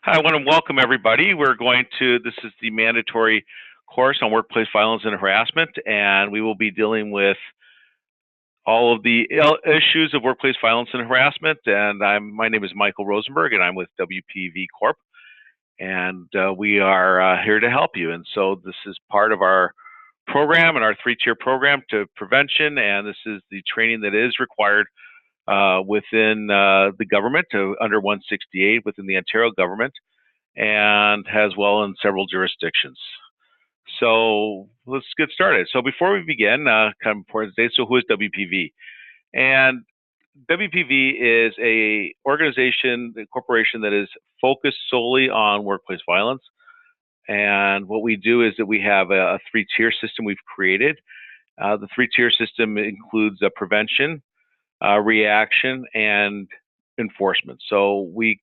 Hi, I want to welcome everybody. This is the mandatory course on workplace violence and harassment, and we will be dealing with all of the issues of workplace violence and harassment. And my name is Michael Rosenberg, and I'm with WPV Corp. And we are here to help you. And so this is part of our program and our three-tier program to prevention, and this is the training that is required within the government under 168 within the Ontario government, and as well in several jurisdictions. So let's get started. So before we begin, kind of important today, so who is WPV? And WPV is a organization, a corporation that is focused solely on workplace violence. And what we do is that we have a three-tier system we've created. The three-tier system includes prevention, reaction, and enforcement. So we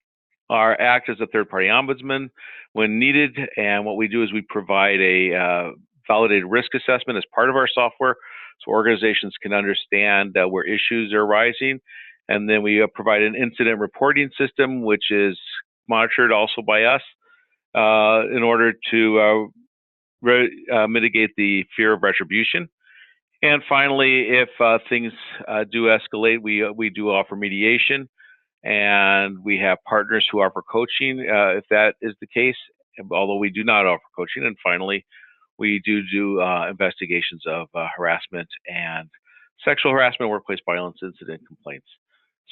act as a third-party ombudsman when needed, and what we do is we provide a validated risk assessment as part of our software, so organizations can understand where issues are arising, and then we provide an incident reporting system, which is monitored also by us in order to mitigate the fear of retribution. And finally, if things do escalate, we do offer mediation, and we have partners who offer coaching if that is the case, although we do not offer coaching. And finally, we do investigations of harassment and sexual harassment, workplace violence incident complaints.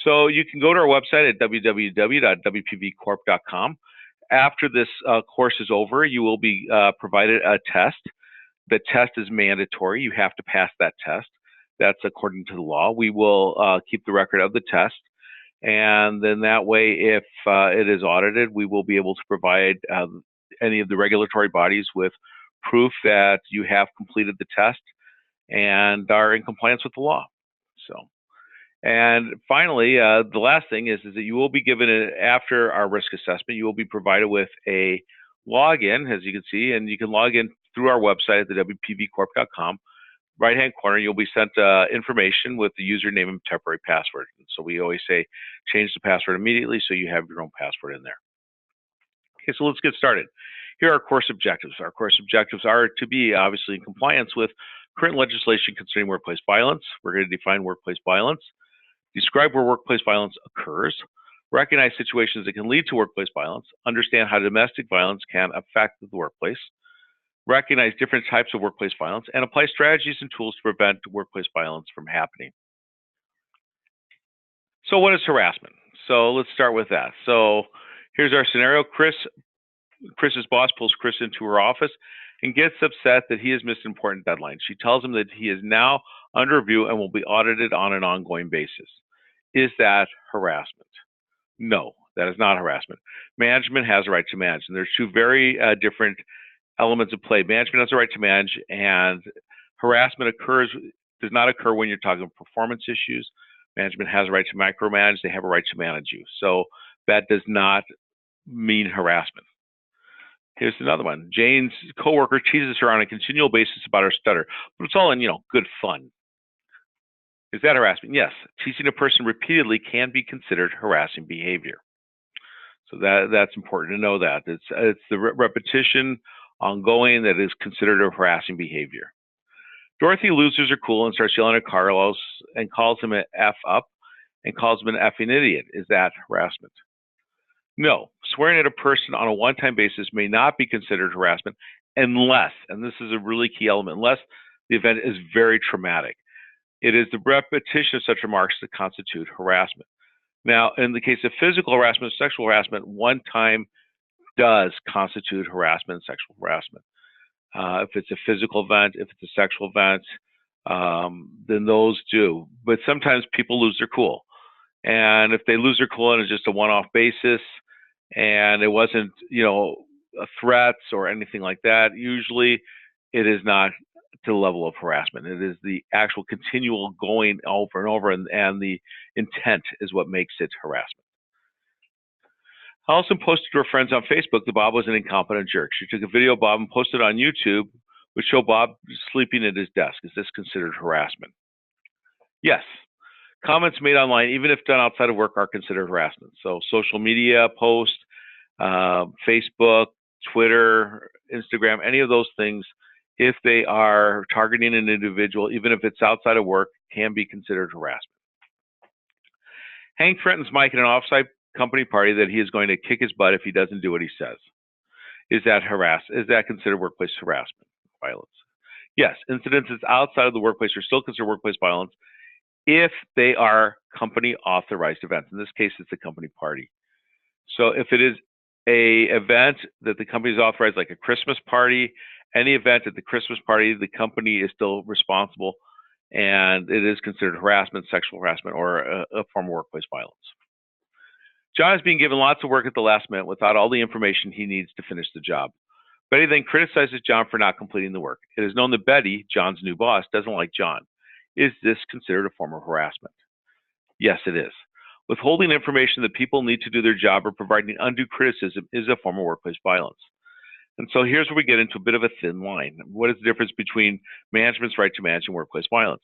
So you can go to our website at www.wpvcorp.com. After this course is over, you will be provided a test. The test is mandatory. You have to pass that test. That's according to the law. We will keep the record of the test. And then that way, if it is audited, we will be able to provide any of the regulatory bodies with proof that you have completed the test and are in compliance with the law. And finally, the last thing is that you will be given, after our risk assessment, you will be provided with a login, as you can see, and you can log in through our website at the wpvcorp.com. Right-hand corner, you'll be sent information with the username and temporary password. And so we always say, change the password immediately so you have your own password in there. Okay, so let's get started. Here are our course objectives. Our course objectives are to be obviously in compliance with current legislation concerning workplace violence. We're going to define workplace violence, describe where workplace violence occurs, recognize situations that can lead to workplace violence, understand how domestic violence can affect the workplace, recognize different types of workplace violence, and apply strategies and tools to prevent workplace violence from happening. So what is harassment? So let's start with that. So here's our scenario. Chris's boss pulls Chris into her office and gets upset that he has missed an important deadline. She tells him that he is now under review and will be audited on an ongoing basis. Is that harassment? No, that is not harassment. Management has a right to manage, and there's two very different elements of play. Management has a right to manage, and harassment does not occur when you're talking performance issues. Management has a right to micromanage. They have a right to manage you. So that does not mean harassment. Here's another one. Jane's coworker teases her on a continual basis about her stutter, but it's all in, good fun. Is that harassment? Yes. Teasing a person repeatedly can be considered harassing behavior. So that's important to know that. It's the repetition ongoing that is considered a harassing behavior. Dorothy loses her cool and starts yelling at Carlos and calls him an F up and calls him an effing idiot. Is that harassment? No. Swearing at a person on a one-time basis may not be considered harassment unless, and this is a really key element, unless the event is very traumatic. It is the repetition of such remarks that constitute harassment. Now, in the case of physical harassment, sexual harassment, one time does constitute harassment, sexual harassment. If it's a physical event, if it's a sexual event, then those do. But sometimes people lose their cool. And if they lose their cool on just a one-off basis, and it wasn't, threats or anything like that, usually it is not to the level of harassment. It is the actual continual going over and over, and the intent is what makes it harassment. Allison posted to her friends on Facebook that Bob was an incompetent jerk. She took a video of Bob and posted it on YouTube, which showed Bob sleeping at his desk. Is this considered harassment? Yes. Comments made online, even if done outside of work, are considered harassment. So social media posts, Facebook, Twitter, Instagram, any of those things, if they are targeting an individual, even if it's outside of work, can be considered harassment. Hank threatens Mike at an offsite company party that he is going to kick his butt if he doesn't do what he says. Is that considered workplace harassment, violence? Yes, incidents outside of the workplace are still considered workplace violence if they are company authorized events. In this case, it's a company party. So if it is a event that the company is authorized, like a Christmas party, any event at the Christmas party, the company is still responsible, and it is considered harassment, sexual harassment, or a form of workplace violence. John is being given lots of work at the last minute without all the information he needs to finish the job. Betty then criticizes John for not completing the work. It is known that Betty, John's new boss, doesn't like John. Is this considered a form of harassment? Yes, it is. Withholding information that people need to do their job or providing undue criticism is a form of workplace violence. And so here's where we get into a bit of a thin line. What is the difference between management's right to manage and workplace violence?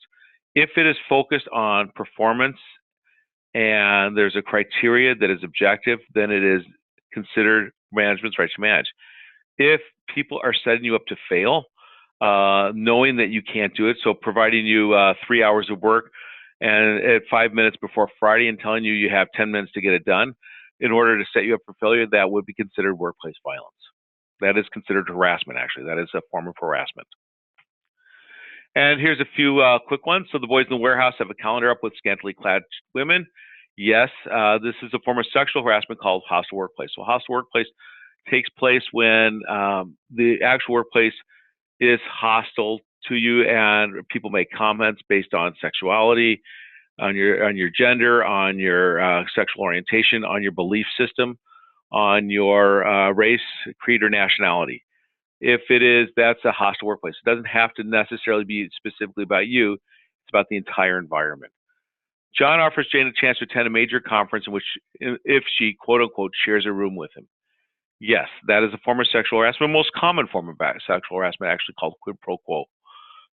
If it is focused on performance and there's a criteria that is objective, then it is considered management's right to manage. If people are setting you up to fail, knowing that you can't do it, so providing you 3 hours of work and at 5 minutes before Friday and telling you have 10 minutes to get it done in order to set you up for failure, that would be considered workplace violence. That is considered harassment, actually. That is a form of harassment. And here's a few quick ones. So the boys in the warehouse have a calendar up with scantily clad women. Yes, this is a form of sexual harassment called hostile workplace. So hostile workplace takes place when the actual workplace is hostile to you and people make comments based on sexuality, on your gender, on your sexual orientation, on your belief system, on your race, creed, or nationality. If it is, that's a hostile workplace. It doesn't have to necessarily be specifically about you. It's about the entire environment. John offers Jane a chance to attend a major conference in which, if she, quote unquote, shares a room with him. Yes, that is a form of sexual harassment, the most common form of sexual harassment, actually called quid pro quo.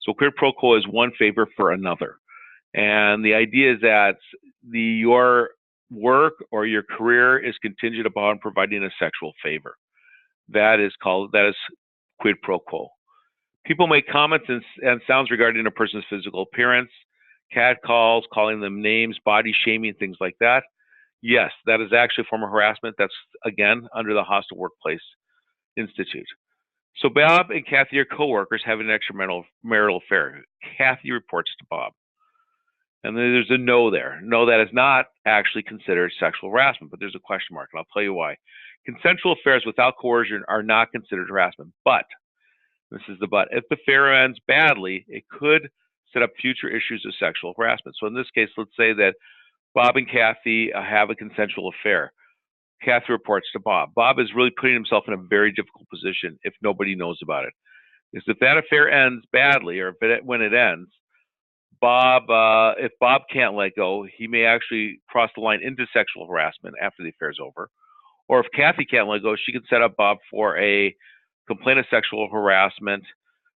So quid pro quo is one favor for another. And the idea is that your work or your career is contingent upon providing a sexual favor. That is quid pro quo. People make comments and sounds regarding a person's physical appearance, catcalls, calling them names, body shaming, things like that. Yes, that is actually a form of harassment. That's, again, under the Hostile Workplace Institute. So Bob and Kathy are coworkers having an extramarital affair. Kathy reports to Bob. And then there's a no there. No, that is not actually considered sexual harassment, but there's a question mark, and I'll tell you why. Consensual affairs without coercion are not considered harassment, but, this is the but, if the affair ends badly, it could set up future issues of sexual harassment. So in this case, let's say that Bob and Kathy have a consensual affair. Kathy reports to Bob. Bob is really putting himself in a very difficult position if nobody knows about it. Because if that affair ends badly, or when it ends, if Bob can't let go, he may actually cross the line into sexual harassment after the affair is over. Or if Kathy can't let go, she can set up Bob for a complaint of sexual harassment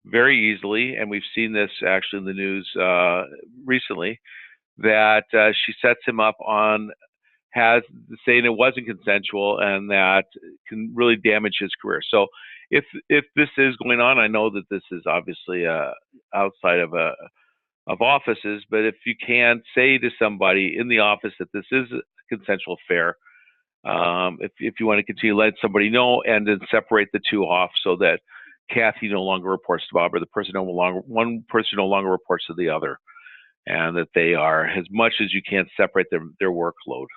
very easily. And we've seen this actually in the news recently, that she sets him up on saying it wasn't consensual, and that can really damage his career. So if this is going on, I know that this is obviously outside of offices, but if you can say to somebody in the office that this is a consensual affair, if you want to continue, let somebody know, and then separate the two off so that Kathy no longer reports to Bob, or one person no longer reports to the other, and that they are, as much as you can, separate their workload.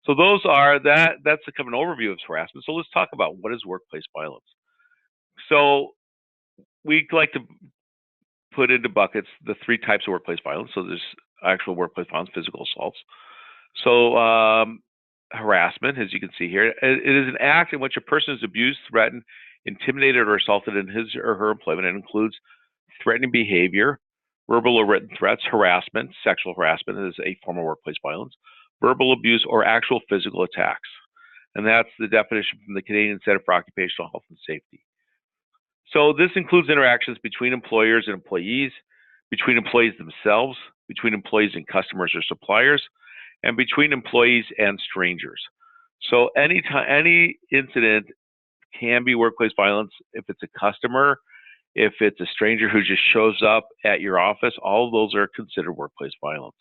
So that's a kind of an overview of harassment. So let's talk about what is workplace violence. So we like to put into buckets the three types of workplace violence. So there's actual workplace violence, physical assaults. So harassment, as you can see here, it is an act in which a person is abused, threatened, intimidated, or assaulted in his or her employment. It includes threatening behavior, verbal or written threats, harassment, sexual harassment is a form of workplace violence, verbal abuse, or actual physical attacks. And that's the definition from the Canadian Center for Occupational Health and Safety. So this includes interactions between employers and employees, between employees themselves, between employees and customers or suppliers, and between employees and strangers. So any incident can be workplace violence. If it's a customer, if it's a stranger who just shows up at your office, all of those are considered workplace violence.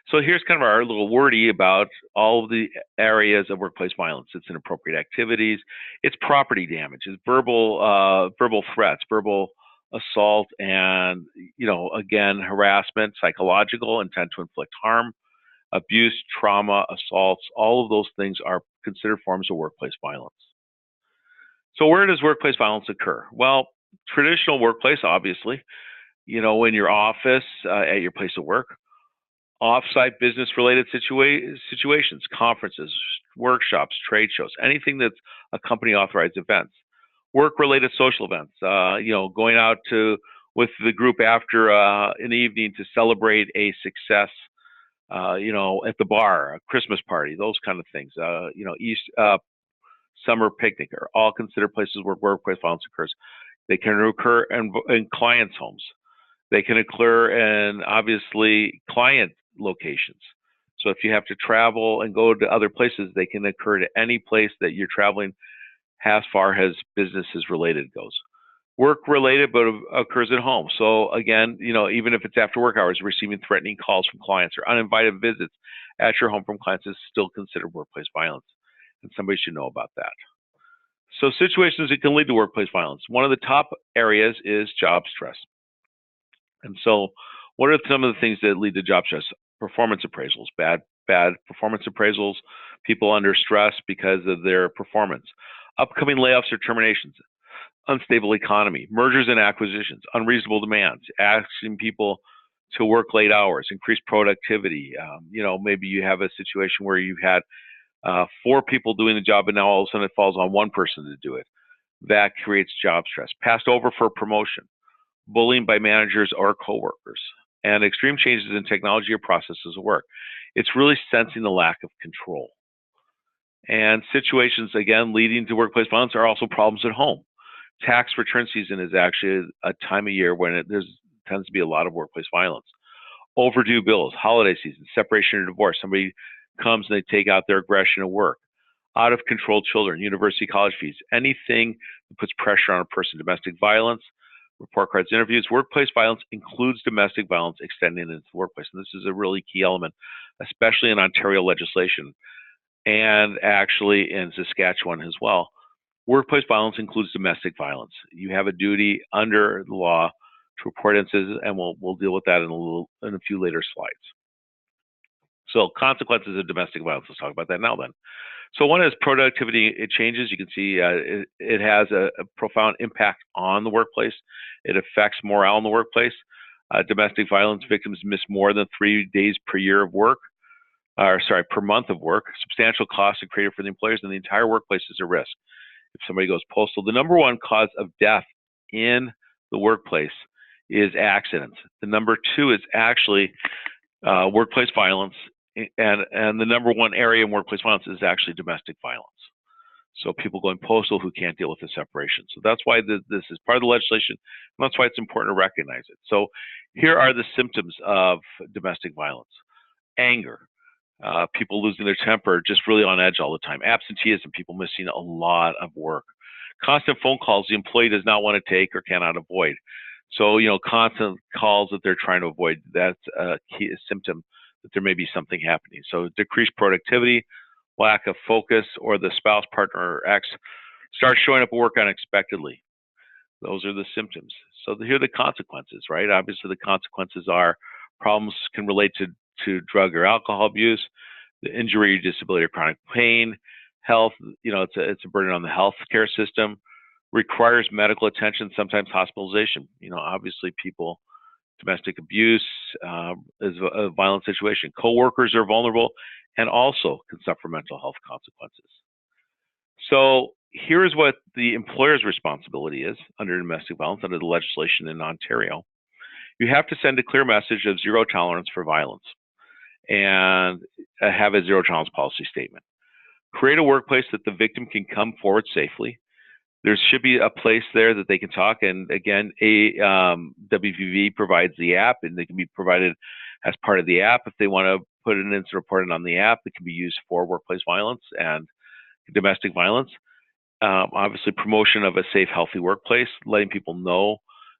So here's kind of our little wordy about all of the areas of workplace violence. It's inappropriate activities, it's property damage, it's verbal threats, verbal assault, and again, harassment, psychological intent to inflict harm, abuse, trauma, assaults. All of those things are considered forms of workplace violence. So where does workplace violence occur? Well, traditional workplace, obviously, in your office, at your place of work. Off-site business-related situations, conferences, workshops, trade shows, anything that's a company-authorized events. Work-related social events, going out with the group after an evening to celebrate a success, at the bar, a Christmas party, those kind of things. Summer picnic are all considered places where workplace violence occurs. They can occur in clients' homes. They can occur in, obviously, client locations. So if you have to travel and go to other places, they can occur to any place that you're traveling as far as business is related goes. Work related, but occurs at home. So again, even if it's after work hours, receiving threatening calls from clients or uninvited visits at your home from clients is still considered workplace violence. And somebody should know about that. So situations that can lead to workplace violence. One of the top areas is job stress. And so what are some of the things that lead to job stress? Performance appraisals, bad performance appraisals, people under stress because of their performance. Upcoming layoffs or terminations, unstable economy, mergers and acquisitions, unreasonable demands, asking people to work late hours, increased productivity. Maybe you have a situation where you've had 4 people doing the job, and now all of a sudden it falls on one person to do it. That creates job stress. Passed over for promotion, bullying by managers or coworkers, and extreme changes in technology or processes of work. It's really sensing the lack of control. And situations, again, leading to workplace violence are also problems at home. Tax return season is actually a time of year when there tends to be a lot of workplace violence. Overdue bills, holiday season, separation or divorce. Somebody comes and they take out their aggression at work. Out of control children, university college fees, anything that puts pressure on a person. Domestic violence, report cards, interviews. Workplace violence includes domestic violence extending into the workplace. And this is a really key element, especially in Ontario legislation and actually in Saskatchewan as well. Workplace violence includes domestic violence. You have a duty under the law to report incidents, and we'll deal with that in a few later slides. So consequences of domestic violence. Let's talk about that now then. So one is productivity. It changes. You can see it has a profound impact on the workplace. It affects morale in the workplace. Domestic violence victims miss more than 3 days per year of work, per month of work. Substantial costs are created for the employers, and the entire workplace is a risk. If somebody goes postal, the number 1 cause of death in the workplace is accidents. The number 2 is actually workplace violence, and the number 1 area in workplace violence is actually domestic violence. So people going postal who can't deal with the separation. So that's why this is part of the legislation, and that's why it's important to recognize it. So here are the symptoms of domestic violence. Anger, people losing their temper, just really on edge all the time. Absenteeism, people missing a lot of work. Constant phone calls the employee does not want to take or cannot avoid. So, constant calls that they're trying to avoid, that's a key symptom that there may be something happening. So decreased productivity, lack of focus, or the spouse, partner, or ex starts showing up at work unexpectedly. Those are the symptoms. So here are the consequences, right? Obviously, the consequences are problems can relate to drug or alcohol abuse, the injury, disability, or chronic pain, health, it's a burden on the healthcare system, requires medical attention, sometimes hospitalization. Obviously domestic abuse is a violent situation. Coworkers are vulnerable and also can suffer mental health consequences. So here's what the employer's responsibility is under domestic violence, under the legislation in Ontario. You have to send a clear message of zero tolerance for violence and have a zero tolerance policy statement. Create a workplace that the victim can come forward safely. There should be a place there that they can talk. And again, WVV provides the app, and they can be provided as part of the app if they want to put an incident report in on the app that can be used for workplace violence and domestic violence. Obviously, promotion of a safe, healthy workplace, letting people know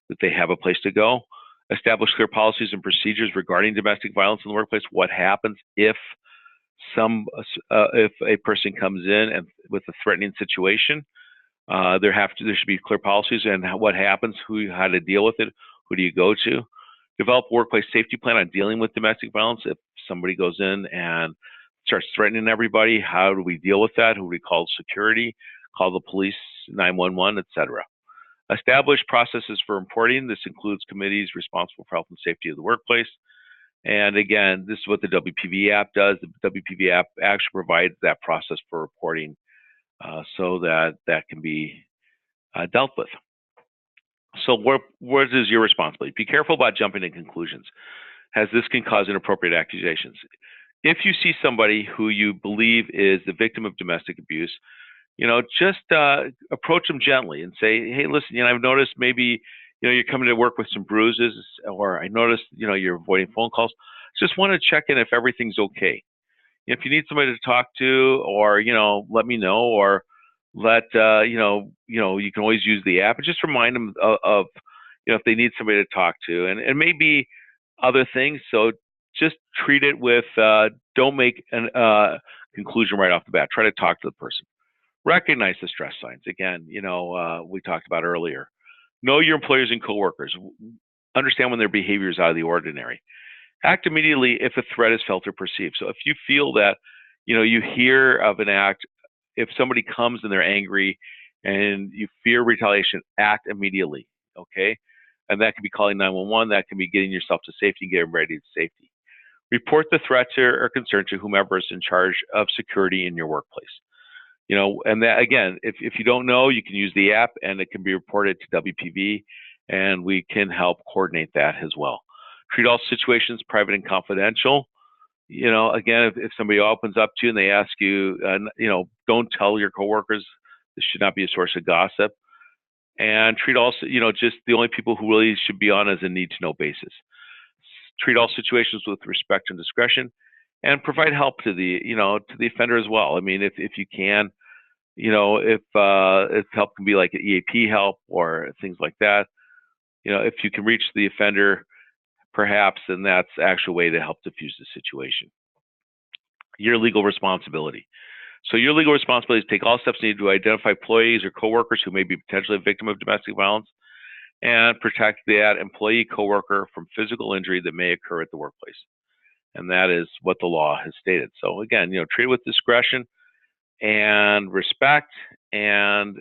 that they have a place to go. Establish clear policies and procedures regarding domestic violence in the workplace. What happens if a person comes in and with a threatening situation? There should be clear policies and what happens, how to deal with it, who do you go to. Develop a workplace safety plan on dealing with domestic violence. If somebody goes in and starts threatening everybody, how do we deal with that? Who do we call security? Call the police, 911, etc. Establish processes for reporting. This includes committees responsible for health and safety of the workplace. And again, this is what the WPV app does. The WPV app actually provides that process for reporting so that can be dealt with. So what is your responsibility? Be careful about jumping to conclusions, as this can cause inappropriate accusations. If you see somebody who you believe is the victim of domestic abuse, just approach them gently and say, hey, listen, I've noticed maybe, you're coming to work with some bruises, or I noticed, you're avoiding phone calls. Just want to check in if everything's okay. If you need somebody to talk to, or, let me know, or you can always use the app and just remind them of if they need somebody to talk to, and maybe other things. So just treat it with, don't make a conclusion right off the bat. Try to talk to the person. Recognize the stress signs. Again, we talked about earlier. Know your employers and coworkers. Understand when their behavior is out of the ordinary. Act immediately if a threat is felt or perceived. So if you feel that, you hear of an act, if somebody comes and they're angry and you fear retaliation, act immediately, okay? And that can be calling 911. That can be getting yourself to safety, getting ready to safety. Report the threat or concern to whomever is in charge of security in your workplace. And that, again, if you don't know, you can use the app and it can be reported to WPV, and we can help coordinate that as well. Treat all situations private and confidential. Again, if somebody opens up to you and they ask you, don't tell your coworkers. This should not be a source of gossip. And treat also, just the only people who really should be on as a need-to-know basis. Treat all situations with respect and discretion, and provide help to the offender as well. I mean, if you can, if help can be like an EAP help or things like that, if you can reach the offender, perhaps, then that's actually a way to help diffuse the situation. Your legal responsibility. So your legal responsibility is to take all steps needed to identify employees or coworkers who may be potentially a victim of domestic violence and protect that employee coworker from physical injury that may occur at the workplace. And that is what the law has stated. So again, treat it with discretion and respect. And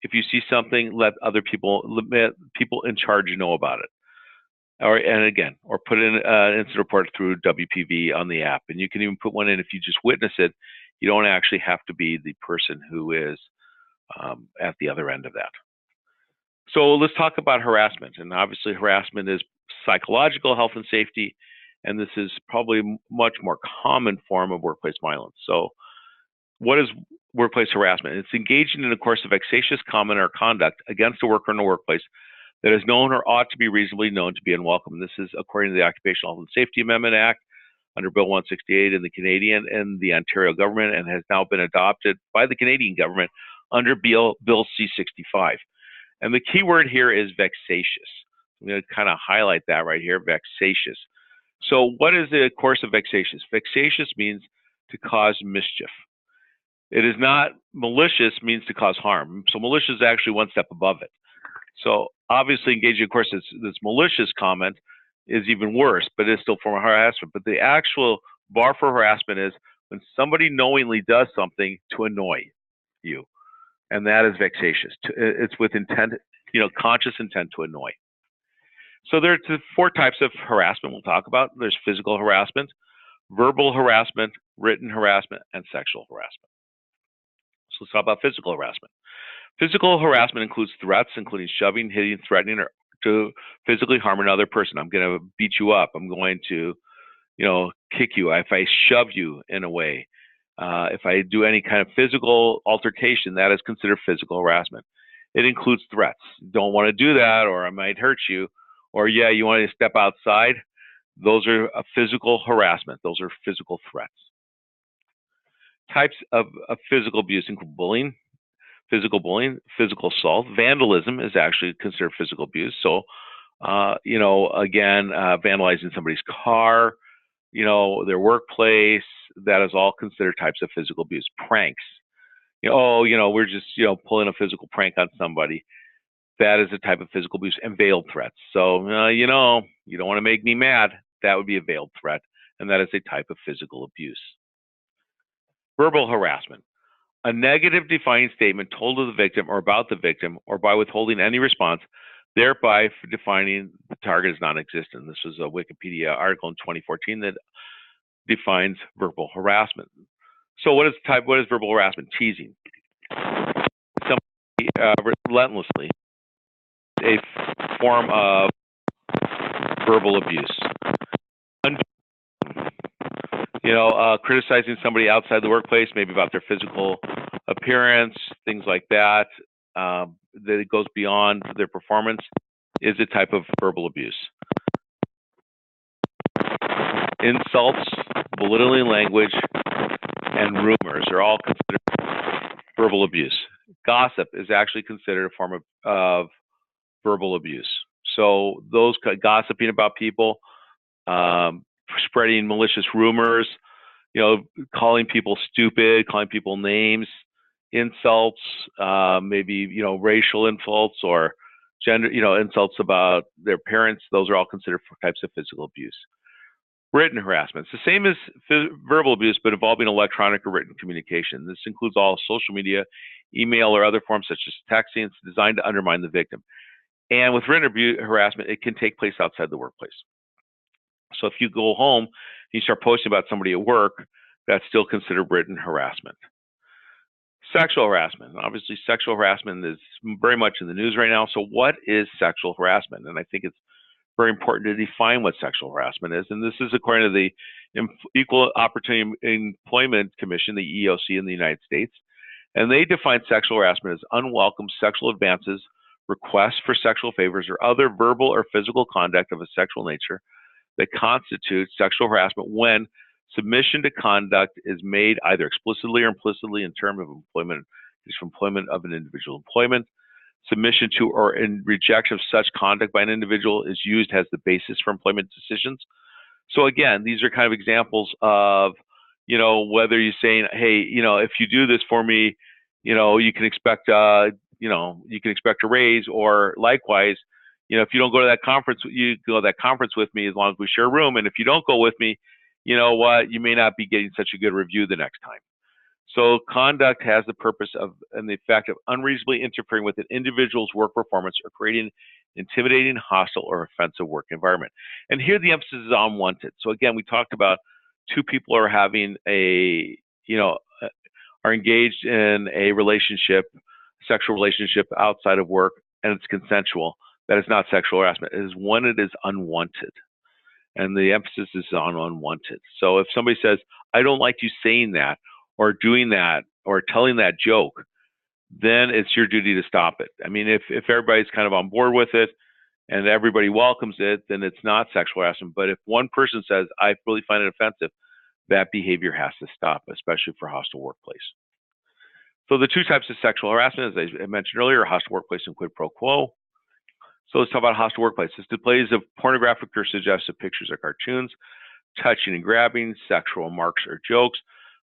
if you see something, let people in charge know about it. Or put in an incident report through WPV on the app. And you can even put one in if you just witness it. You don't actually have to be the person who is at the other end of that. So let's talk about harassment. And obviously harassment is psychological health and safety, and this is probably a much more common form of workplace violence. So what is workplace harassment? It's engaging in a course of vexatious comment or conduct against a worker in the workplace that is known or ought to be reasonably known to be unwelcome. This is according to the Occupational Health and Safety Amendment Act under Bill 168 in the Canadian and the Ontario government, and has now been adopted by the Canadian government under Bill C-65. And the key word here is vexatious. I'm going to kind of highlight that right here, vexatious. So what is the course of vexatious? Vexatious means to cause mischief. It is not malicious, means to cause harm. So malicious is actually one step above it. So obviously engaging, of course, this malicious comment is even worse, but it's still a form of harassment. But the actual bar for harassment is when somebody knowingly does something to annoy you, and that is vexatious. It's with intent, conscious intent to annoy. So there are 4 types of harassment we'll talk about. There's physical harassment, verbal harassment, written harassment, and sexual harassment. So let's talk about physical harassment. Physical harassment includes threats, including shoving, hitting, threatening, or to physically harm another person. I'm going to beat you up. I'm going to, kick you. If I shove you in a way, if I do any kind of physical altercation, that is considered physical harassment. It includes threats. Don't want to do that, or I might hurt you, or you want to step outside. Those are physical harassment. Those are physical threats. Types of physical abuse include bullying, physical assault. Vandalism is actually considered physical abuse. So, again, vandalizing somebody's car, their workplace, that is all considered types of physical abuse. Pranks. We're just, pulling a physical prank on somebody. That is a type of physical abuse. And veiled threats. So, you don't want to make me mad. That would be a veiled threat. And that is a type of physical abuse. Verbal harassment. A negative defining statement told to the victim or about the victim, or by withholding any response, thereby defining the target as non-existent. This was a Wikipedia article in 2014 that defines verbal harassment. So what is verbal harassment? Teasing. Somebody relentlessly, a form of verbal abuse. Criticizing somebody outside the workplace, maybe about their physical appearance, things like that, that it goes beyond their performance, is a type of verbal abuse. Insults, belittling language, and rumors are all considered verbal abuse. Gossip is actually considered a form of verbal abuse. So those gossiping about people, spreading malicious rumors, calling people stupid, calling people names, insults, maybe, racial insults or gender, insults about their parents. Those are all considered types of physical abuse. Written harassment. It's the same as verbal abuse, but involving electronic or written communication. This includes all social media, email, or other forms such as texting. It's designed to undermine the victim. And with written harassment, it can take place outside the workplace. So if you go home and you start posting about somebody at work, that's still considered written harassment. Sexual harassment. Obviously, sexual harassment is very much in the news right now. So what is sexual harassment? And I think it's very important to define what sexual harassment is. And this is according to the Equal Opportunity Employment Commission, the EEOC in the United States. And they define sexual harassment as unwelcome sexual advances, requests for sexual favors, or other verbal or physical conduct of a sexual nature that constitutes sexual harassment when submission to conduct is made either explicitly or implicitly in terms of employment, of an individual employment. Submission to or in rejection of such conduct by an individual is used as the basis for employment decisions. So again, these are kind of examples of, whether you're saying, hey, if you do this for me, you can expect, you can expect a raise, or likewise, if you don't go to that conference, you go to that conference with me as long as we share a room. And if you don't go with me, you know what, you may not be getting such a good review the next time. So conduct has the purpose of and the effect of unreasonably interfering with an individual's work performance or creating intimidating, hostile, or offensive work environment. And here the emphasis is on wanted. So again, we talked about two people are having are engaged in a relationship, sexual relationship outside of work, and it's consensual. That is not sexual harassment. It is when it is unwanted. And the emphasis is on unwanted. So if somebody says, I don't like you saying that, or doing that, or telling that joke, then it's your duty to stop it. I mean, if everybody's kind of on board with it and everybody welcomes it, then it's not sexual harassment. But if one person says, I really find it offensive, that behavior has to stop, especially for hostile workplace. So the two types of sexual harassment, as I mentioned earlier, are hostile workplace and quid pro quo. So let's talk about hostile workplace. It's displays of pornographic or suggestive pictures or cartoons, touching and grabbing, sexual remarks or jokes,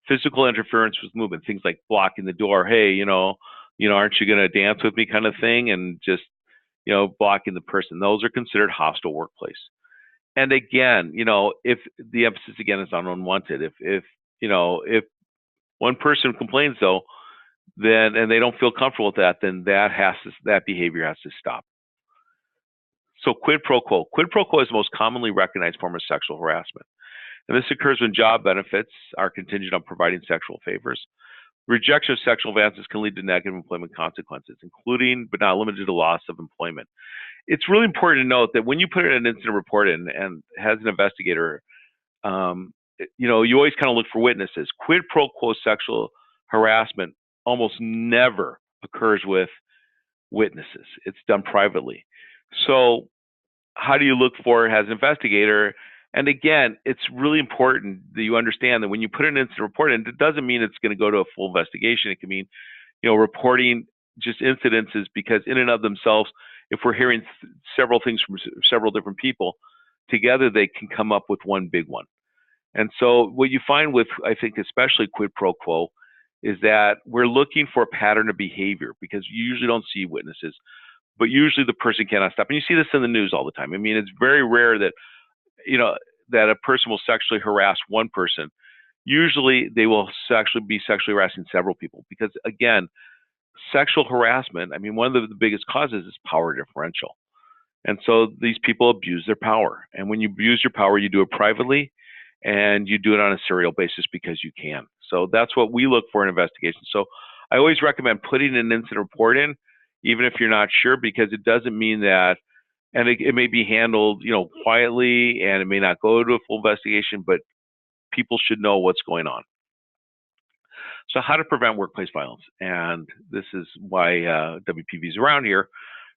physical interference with movement, things like blocking the door. Hey, aren't you going to dance with me kind of thing, and just, blocking the person. Those are considered hostile workplace. And again, if the emphasis again is on unwanted, if one person complains though, then, and they don't feel comfortable with that, then that behavior has to stop. So quid pro quo. Quid pro quo is the most commonly recognized form of sexual harassment. And this occurs when job benefits are contingent on providing sexual favors. Rejection of sexual advances can lead to negative employment consequences, including but not limited to loss of employment. It's really important to note that when you put an incident report in and has an investigator, you always kind of look for witnesses. Quid pro quo sexual harassment almost never occurs with witnesses. It's done privately. So how do you look for it as an investigator? And again, it's really important that you understand that when you put an incident report in, it doesn't mean it's going to go to a full investigation. It can mean, reporting just incidences, because in and of themselves, if we're hearing several things from several different people, together they can come up with one big one. And so what you find with, I think, especially quid pro quo, is that we're looking for a pattern of behavior, because you usually don't see witnesses, but usually the person cannot stop. And you see this in the news all the time. I mean, it's very rare that, that a person will sexually harass one person. Usually they will actually be sexually harassing several people, because again, sexual harassment, I mean, one of the biggest causes is power differential. And so these people abuse their power. And when you abuse your power, you do it privately, and you do it on a serial basis because you can. So that's what we look for in investigations. So I always recommend putting an incident report in, even if you're not sure, because it doesn't mean that, and it may be handled, quietly, and it may not go to a full investigation, but people should know what's going on. So how to prevent workplace violence, and this is why WPV is around here.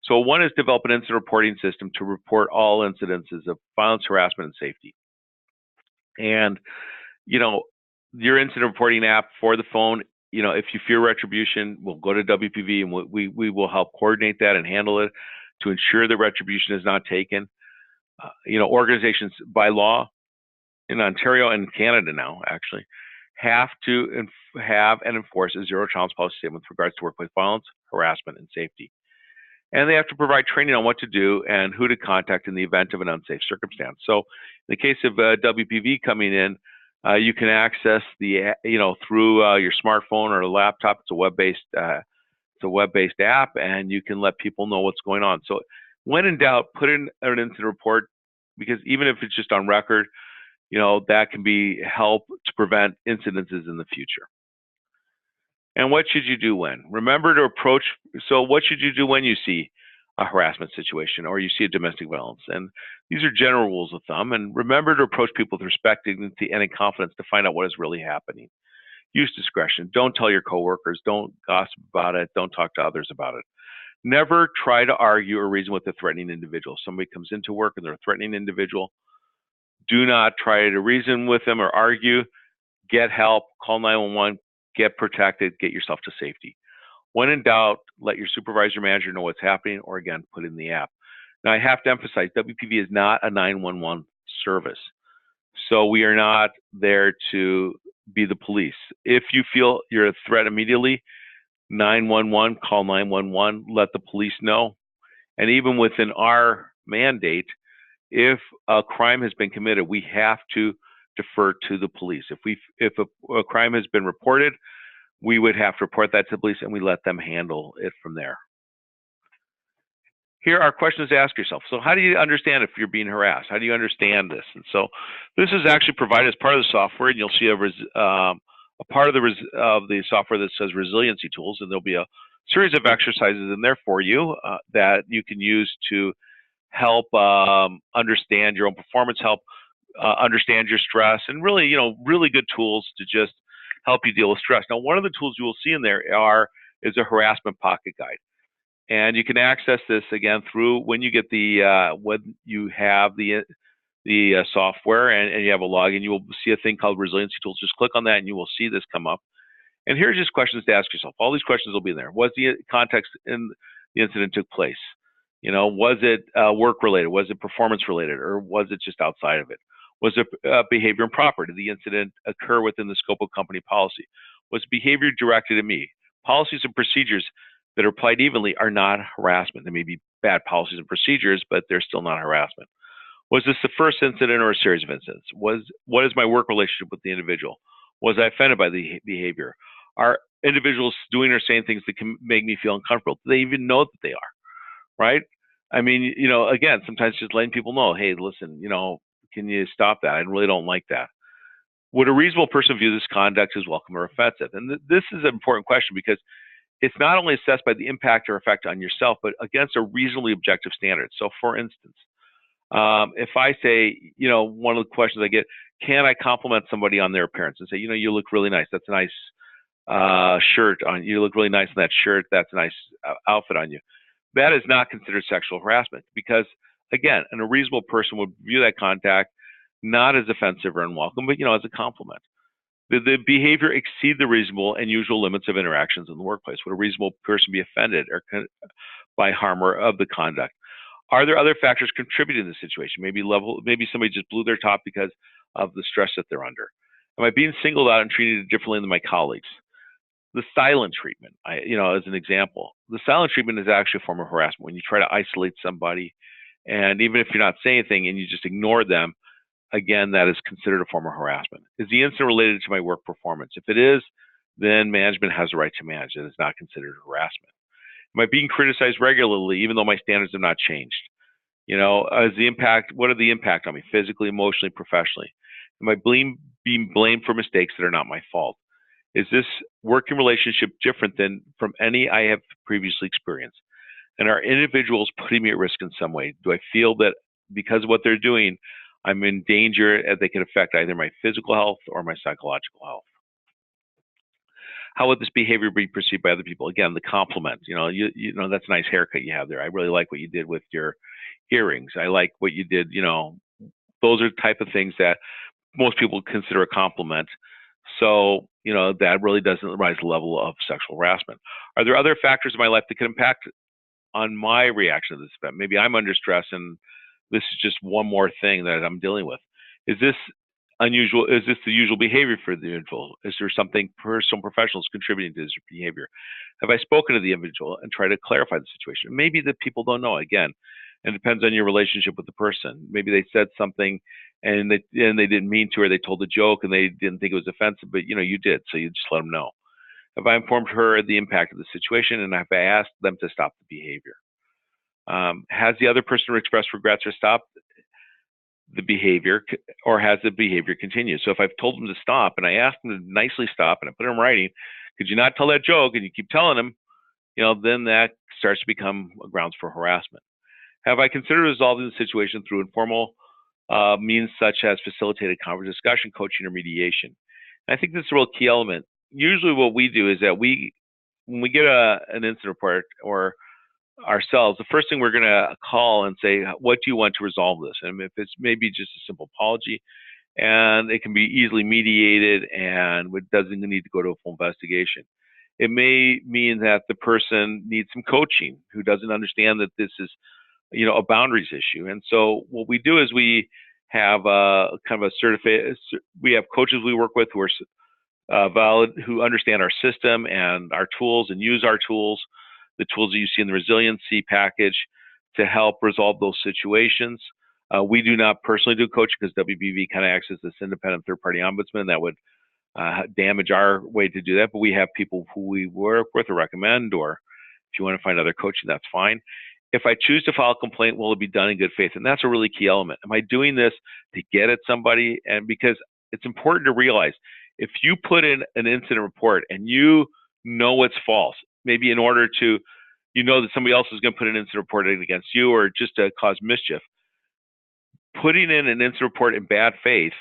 So one is develop an incident reporting system to report all incidences of violence, harassment, and safety. And, your incident reporting app for the phone, if you fear retribution, we'll go to WPV, and we will help coordinate that and handle it to ensure that retribution is not taken. Organizations by law in Ontario and Canada now actually have to have and enforce a zero tolerance policy statement with regards to workplace violence, harassment, and safety. And they have to provide training on what to do and who to contact in the event of an unsafe circumstance. So in the case of WPV coming in, you can access the, through your smartphone or a laptop. It's a web-based app, and you can let people know what's going on. So when in doubt, put in an incident report, because even if it's just on record, that can be help to prevent incidences in the future. And what should you do when? Remember to approach, so what should you do when you see a harassment situation or you see a domestic violence? And these are general rules of thumb. And remember to approach people with respect, dignity, and in confidence to find out what is really happening. Use discretion. Don't tell your coworkers. Don't gossip about it. Don't talk to others about it. Never try to argue or reason with a threatening individual. Somebody comes into work and they're a threatening individual. Do not try to reason with them or argue. Get help. Call 911. Get protected. Get yourself to safety. When in doubt, let your supervisor, manager know what's happening, or again, put in the app. Now, I have to emphasize, WPV is not a 911 service. So we are not there to be the police. If you feel you're a threat immediately, 911, call 911, let the police know. And even within our mandate, if a crime has been committed, we have to defer to the police. If a crime has been reported, we would have to report that to the police, and we let them handle it from there. Here are questions to ask yourself. So how do you understand if you're being harassed? How do you understand this? And so this is actually provided as part of the software, and you'll see a part of the software that says resiliency tools, and there'll be a series of exercises in there for you that you can use to help understand your own performance, help understand your stress, and really, really good tools to just help you deal with stress. Now, one of the tools you will see in there is a harassment pocket guide. And you can access this again through when you get when you have the software and you have a login, you will see a thing called resiliency tools. Just click on that and you will see this come up. And here's just questions to ask yourself. All these questions will be in there. Was the context in the incident took place? Was it work related? Was it performance related? Or was it just outside of it? Was it behavior improper? Did the incident occur within the scope of company policy? Was behavior directed at me? Policies and procedures that are applied evenly are not harassment. They may be bad policies and procedures, but they're still not harassment. Was this the first incident or a series of incidents? What is my work relationship with the individual? Was I offended by the behavior? Are individuals doing or saying things that can make me feel uncomfortable? Do they even know that they are, right? I mean, again, sometimes just letting people know, hey, listen, can you stop that? I really don't like that. Would a reasonable person view this conduct as welcome or offensive? And this is an important question because it's not only assessed by the impact or effect on yourself, but against a reasonably objective standard. So for instance, if I say, one of the questions I get, can I compliment somebody on their appearance and say, you look really nice. That's a nice shirt on you. You look really nice in that shirt. That's a nice outfit on you. That is not considered sexual harassment because, again, a reasonable person would view that contact not as offensive or unwelcome, but as a compliment. The behavior exceed the reasonable and usual limits of interactions in the workplace. Would a reasonable person be offended or by harm or of the conduct? Are there other factors contributing to the situation? Maybe somebody just blew their top because of the stress that they're under. Am I being singled out and treated differently than my colleagues? The silent treatment, as an example, the silent treatment is actually a form of harassment. When you try to isolate somebody, and even if you're not saying anything and you just ignore them, again, that is considered a form of harassment. Is the incident related to my work performance? If it is, then management has the right to manage it. It's not considered harassment. Am I being criticized regularly, even though my standards have not changed? What are the impact on me physically, emotionally, professionally? Am I being blamed for mistakes that are not my fault? Is this working relationship different than from any I have previously experienced? And are individuals putting me at risk in some way? Do I feel that because of what they're doing, I'm in danger as they can affect either my physical health or my psychological health? How would this behavior be perceived by other people? Again, the compliment. That's a nice haircut you have there. I really like what you did with your earrings. I like what you did. Those are the type of things that most people consider a compliment. So, that really doesn't rise the level of sexual harassment. Are there other factors in my life that could impact on my reaction to this event? Maybe I'm under stress and this is just one more thing that I'm dealing with. Is this unusual? Is this the usual behavior for the individual? Is there something personal professionals contributing to this behavior? Have I spoken to the individual and tried to clarify the situation? Maybe the people don't know. Again, it depends on your relationship with the person. Maybe they said something and they didn't mean to, or they told a joke and they didn't think it was offensive, but you did, so you just let them know. Have I informed her of the impact of the situation, and have I asked them to stop the behavior? Has the other person expressed regrets or stopped the behavior, or has the behavior continued? So if I've told them to stop and I asked them to nicely stop and I put it in writing, could you not tell that joke, and you keep telling them, then that starts to become grounds for harassment. Have I considered resolving the situation through informal means such as facilitated conference discussion, coaching, or mediation? And I think this is a real key element. Usually what we do is that when we get an incident report or ourselves, the first thing we're going to call and say, what do you want to resolve this? And if it's maybe just a simple apology, and it can be easily mediated and it doesn't need to go to a full investigation. It may mean that the person needs some coaching, who doesn't understand that this is a boundaries issue. And so what we do is we have kind of we have coaches we work with who are valid, who understand our system and our tools and use our tools, the tools that you see in the resiliency package, to help resolve those situations. We do not personally do coaching because WPV kind of acts as this independent third-party ombudsman that would damage our way to do that. But we have people who we work with or recommend, or if you want to find other coaching, that's fine. If I choose to file a complaint, will it be done in good faith? And that's a really key element. Am I doing this to get at somebody? And because it's important to realize, if you put in an incident report and you know it's false, maybe in order to, that somebody else is going to put an incident report in against you or just to cause mischief, putting in an incident report in bad faith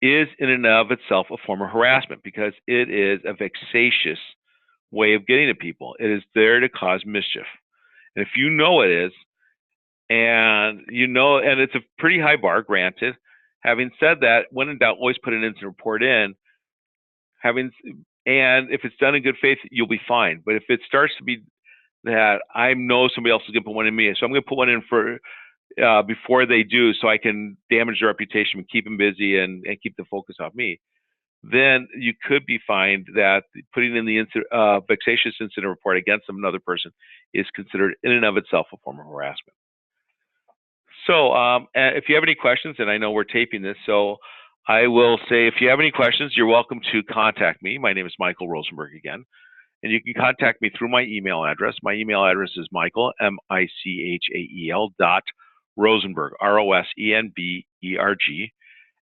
is in and of itself a form of harassment, because it is a vexatious way of getting at people. It is there to cause mischief. And if you know it is, and and it's a pretty high bar, granted. Having said that, when in doubt, always put an incident report in. And if it's done in good faith, you'll be fine. But if it starts to be that I know somebody else is going to put one in me, so I'm going to put one in for before they do, so I can damage their reputation and keep them busy and keep the focus off me, then you could be fined that putting in the vexatious incident report against another person is considered in and of itself a form of harassment. So if you have any questions, and I know we're taping this, so I will say, if you have any questions, you're welcome to contact me. My name is Michael Rosenberg again, and you can contact me through my email address. My email address is Michael, M-I-C-H-A-E-L .Rosenberg, R-O-S-E-N-B-E-R-G,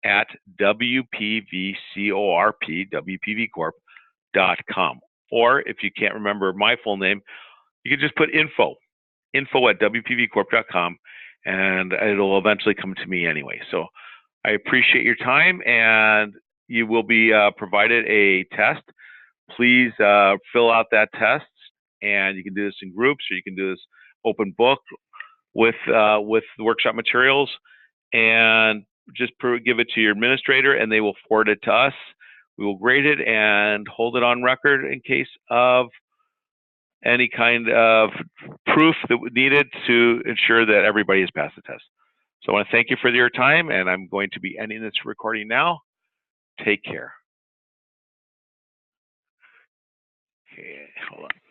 at WPVCorp.com. Or if you can't remember my full name, you can just put info at WPVCorp.com, and it'll eventually come to me anyway. So I appreciate your time, and you will be provided a test. Please fill out that test, and you can do this in groups, or you can do this open book with the workshop materials. And just give it to your administrator and they will forward it to us. We will grade it and hold it on record in case of any kind of proof that we needed to ensure that everybody has passed the test. So I want to thank you for your time, and I'm going to be ending this recording now. Take care. Okay, hold on.